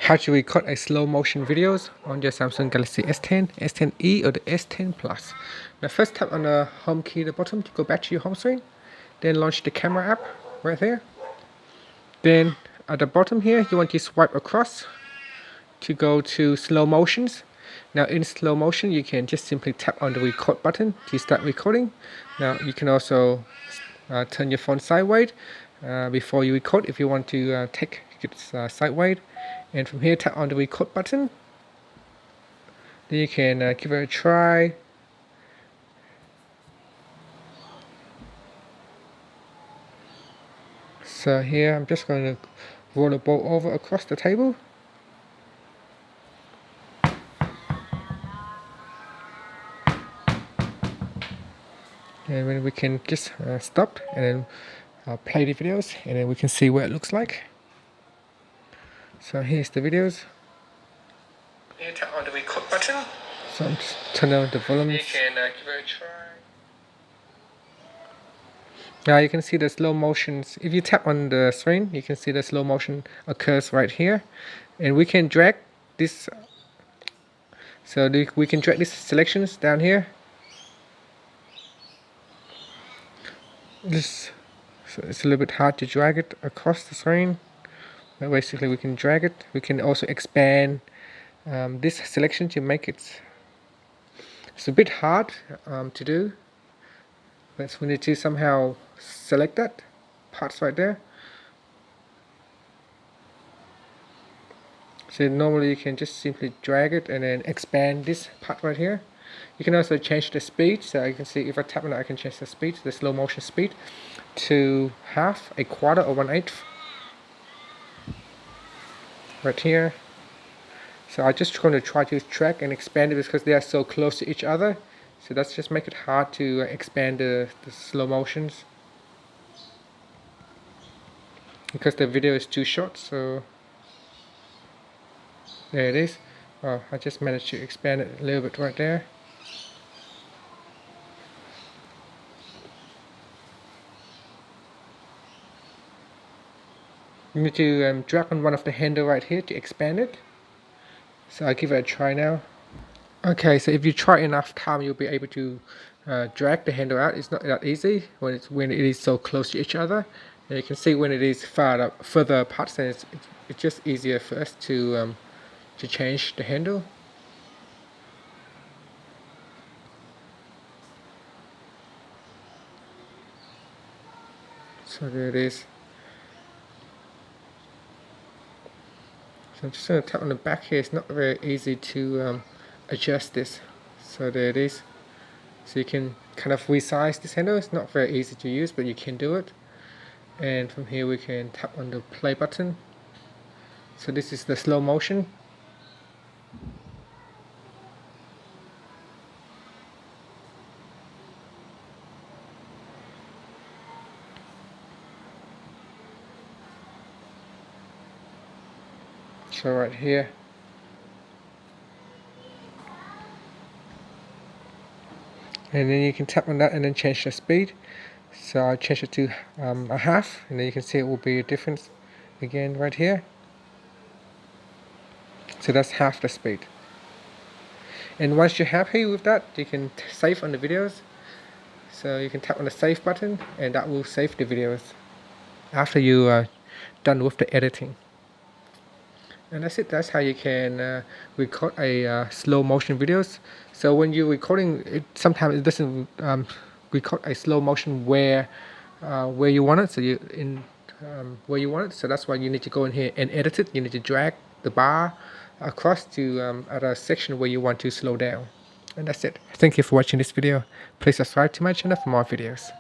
how to record a slow motion videos on your Samsung Galaxy S10, S10e or the S10 Plus. Now first tap on the home key at the bottom to go back to your home screen. Then launch the camera app right there. Then at the bottom here you want to swipe across to go to slow motions. Now in slow motion you can just simply tap on the record button to start recording. Now you can also turn your phone sideways before you record if you want to take it sideways. And from here tap on the record button. Then you can give it a try. So here I'm just going to roll the ball over across the table. And then we can just stop and then play the videos, and then we can see what it looks like. So here's the videos. Here tap on the record button. So I'm just turn on the volume. You can give it a try. Now you can see the slow motions. If you tap on the screen, you can see the slow motion occurs right here, and we can drag this. So we can drag these selections down here. So it's a little bit hard to drag it across the screen, but basically we can drag it. We can also expand this selection to make it. It's a bit hard to do, but we need to somehow select that parts right there. So normally you can just simply drag it and then expand this part right here. You can also change the speed, so you can see if I tap on it I can change the speed, the slow motion speed, to half, a quarter, or 1/8 right here. So I'm just going to try to track and expand it because they are so close to each other, so that's just make it hard to expand the slow motions because the video is too short. So there it is. I just managed to expand it a little bit right there. You need to drag on one of the handle right here to expand it. So I'll give it a try now. Okay, so if you try enough time, you'll be able to drag the handle out. It's not that easy when it is so close to each other. And you can see when it is further apart, then it's just easier for us to change the handle. So there it is. So I'm just going to tap on the back here. It's not very easy to adjust this. So there it is. So you can kind of resize this handle. It's not very easy to use, but you can do it. And from here we can tap on the play button. So this is the slow motion. So right here, and then you can tap on that and then change the speed. So I'll change it to a half, and then you can see it will be a difference again right here. So that's half the speed. And once you're happy with that, you can save on the videos. So you can tap on the save button, and that will save the videos after you are done with the editing. And that's it. That's how you can record a slow motion videos. So when you're recording, sometimes it doesn't record a slow motion where you want it. So where you want it. So that's why you need to go in here and edit it. You need to drag the bar across to at a section where you want to slow down. And that's it. Thank you for watching this video. Please subscribe to my channel for more videos.